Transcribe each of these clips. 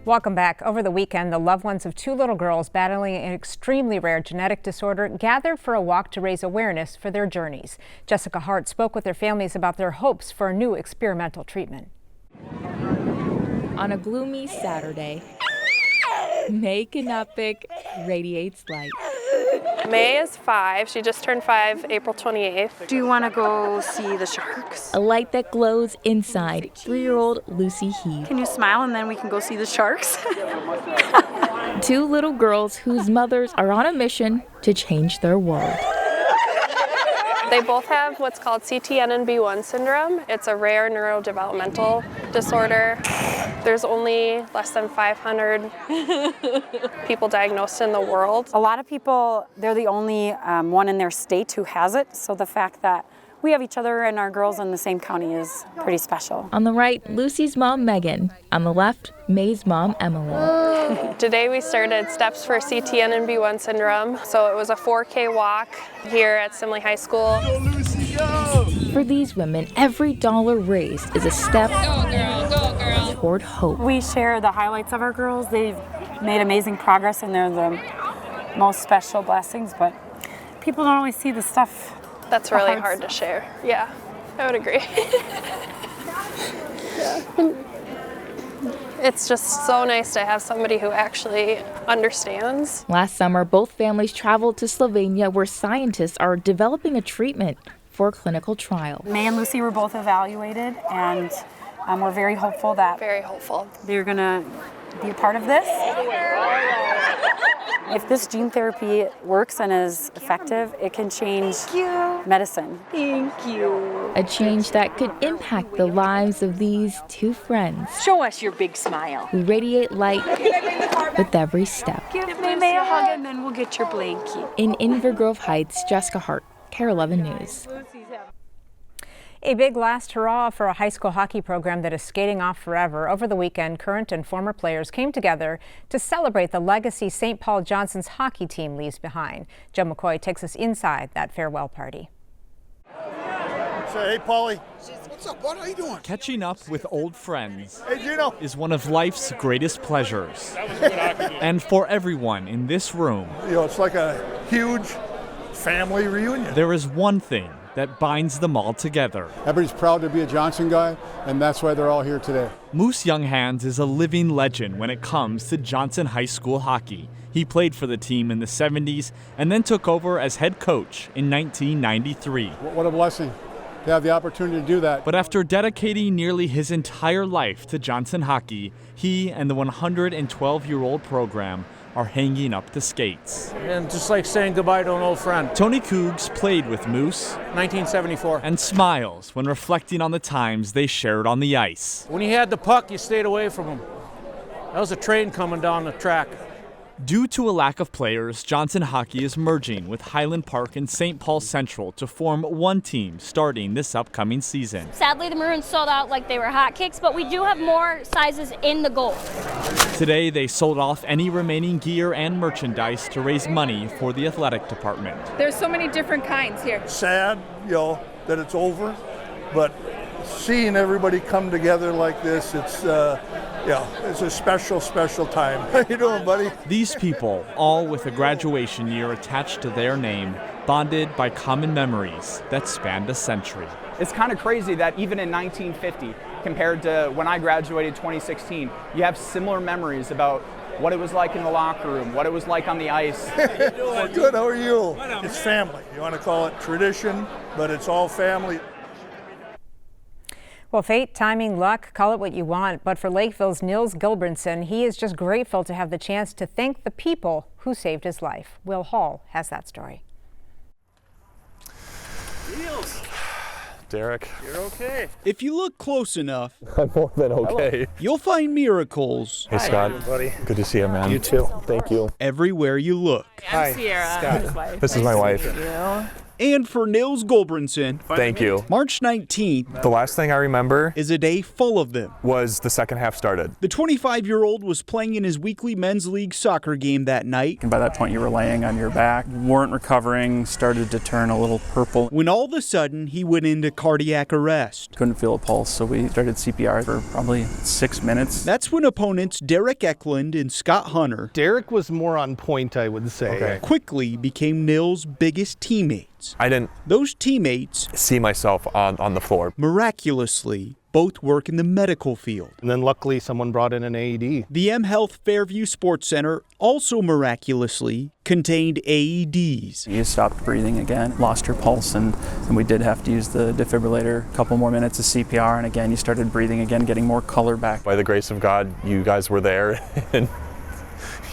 Welcome back. Over the weekend, the loved ones of two little girls battling an extremely rare genetic disorder gathered for a walk to raise awareness for their journeys. Jessica Hart spoke with their families about their hopes for a new experimental treatment. On a gloomy Saturday, May Knapik radiates light. May is 5. She just turned 5 April 28th. Do you want to go see the sharks? A light that glows inside 3-year-old Lucy Heath. Can you smile and then we can go see the sharks? Two little girls whose mothers are on a mission to change their world. They both have what's called CTNNB1 syndrome. It's a rare neurodevelopmental disorder. There's only less than 500 people diagnosed in the world. A lot of people, they're the only one in their state who has it. So the fact that we have each other and our girls in the same county is pretty special. On the right, Lucy's mom, Megan. On the left, May's mom, Emily. Today we started Steps for CTNNB1 syndrome. So it was a 4K walk here at Simley High School. Go, Lucy, go! For these women, every dollar raised is a step toward hope. We share the highlights of our girls. They've made amazing progress and they're the most special blessings, but people don't always see the stuff. That's really hard to share. Yeah, I would agree. Yeah. It's just so nice to have somebody who actually understands. Last summer, both families traveled to Slovenia where scientists are developing a treatment for a clinical trial. May and Lucy were both evaluated and we're very hopeful that they're going to be a part of this. If this gene therapy works and is effective, it can change medicine. Thank you. A change that could impact the lives of these two friends. Show us your big smile. Who radiate light with every step. Give May a hug and then we'll get your blankie. In Inver Grove Heights, Jessica Hart, KARE 11 News. A big last hurrah for a high school hockey program that is skating off forever. Over the weekend, current and former players came together to celebrate the legacy St. Paul Johnson's hockey team leaves behind. Joe McCoy takes us inside that farewell party. Say, hey, Paulie. What's up, bud? How you doing? Catching up with old friends is one of life's greatest pleasures. And for everyone in this room, it's like a huge family reunion. There is one thing that binds them all together. Everybody's proud to be a Johnson guy, and that's why they're all here today. Moose Younghans is a living legend when it comes to Johnson High School hockey. He played for the team in the 70s and then took over as head coach in 1993. What a blessing to have the opportunity to do that. But after dedicating nearly his entire life to Johnson hockey, he and the 112-year-old program are hanging up the skates. And just like saying goodbye to an old friend. Tony Cougs played with Moose 1974. And smiles when reflecting on the times they shared on the ice. When he had the puck, you stayed away from him. That was a train coming down the track. Due to a lack of players, Johnson Hockey is merging with Highland Park and St. Paul Central to form one team starting this upcoming season. Sadly, the Maroons sold out like they were hotcakes, but we do have more sizes in the goal. Today, they sold off any remaining gear and merchandise to raise money for the athletic department. There's so many different kinds here. Sad, that it's over, but seeing everybody come together like this, it's a special, special time. How you doing, buddy? These people, all with a graduation year attached to their name, bonded by common memories that spanned a century. It's kind of crazy that even in 1950, compared to when I graduated 2016, you have similar memories about what it was like in the locker room, what it was like on the ice. Good, how are you? It's family. You want to call it tradition, but it's all family. Well, fate, timing, luck, call it what you want. But for Lakeville's Nils Gilbranson, he is just grateful to have the chance to thank the people who saved his life. Will Hall has that story. Nils. Derek. You're okay. If you look close enough, I'm more than okay. You'll find miracles. Hey, Scott. Hi, buddy. Good to see you, man. You too. Thank you. Everywhere you look. I'm Sierra, Scott. his wife. This is my wife. Thank you. And for Nils Gulbranson, Thank you. March 19th The last thing I remember is a day full of them. was the second half started. The 25-year-old was playing in his weekly men's league soccer game that night. And by that point, you were laying on your back, weren't recovering, started to turn a little purple. When all of a sudden, he went into cardiac arrest. Couldn't feel a pulse, so we started CPR for probably 6 minutes. That's when opponents Derek Eklund and Scott Hunter, Derek was more on point, I would say. quickly became Nils' biggest teammates. I didn't Those teammates, see myself on the floor. miraculously, both work in the medical field. And then luckily someone brought in an AED. The M Health Fairview Sports Center also miraculously contained AEDs. You stopped breathing again, lost your pulse, and we did have to use the defibrillator. A couple more minutes of CPR, and again, you started breathing again, getting more color back. By the grace of God, you guys were there and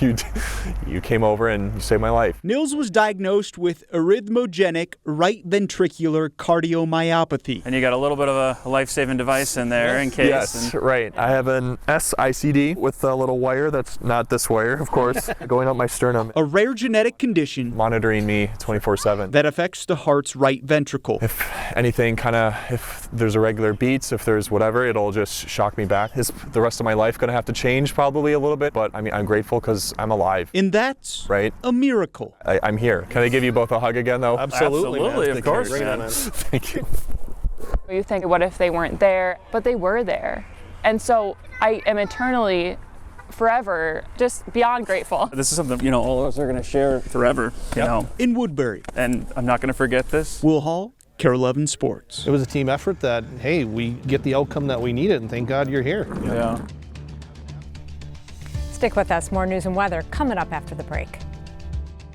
you came over and you saved my life. Nils was diagnosed with arrhythmogenic right ventricular cardiomyopathy. And you got a little bit of a life-saving device in there in case. Yes, right. I have an SICD with a little wire that's not this wire, of course, going up my sternum. A rare genetic condition Monitoring me 24/7. that affects the heart's right ventricle. If anything if there's irregular beats, if there's whatever, it'll just shock me back. Is the rest of my life going to have to change probably a little bit? But I mean, I'm grateful because I'm alive. And that's right? A miracle. I'm here. Can I give you both a hug again, though? Absolutely, of course. Thank you. You think, what if they weren't there? But they were there. And so I am eternally, forever, just beyond grateful. This is something, all of us are going to share forever, you know. In Woodbury. And I'm not going to forget this. Will Hall, KARE 11 Sports. It was a team effort that, hey, we get the outcome that we needed, and thank God you're here. Yeah. Stick with us. More news and weather coming up after the break.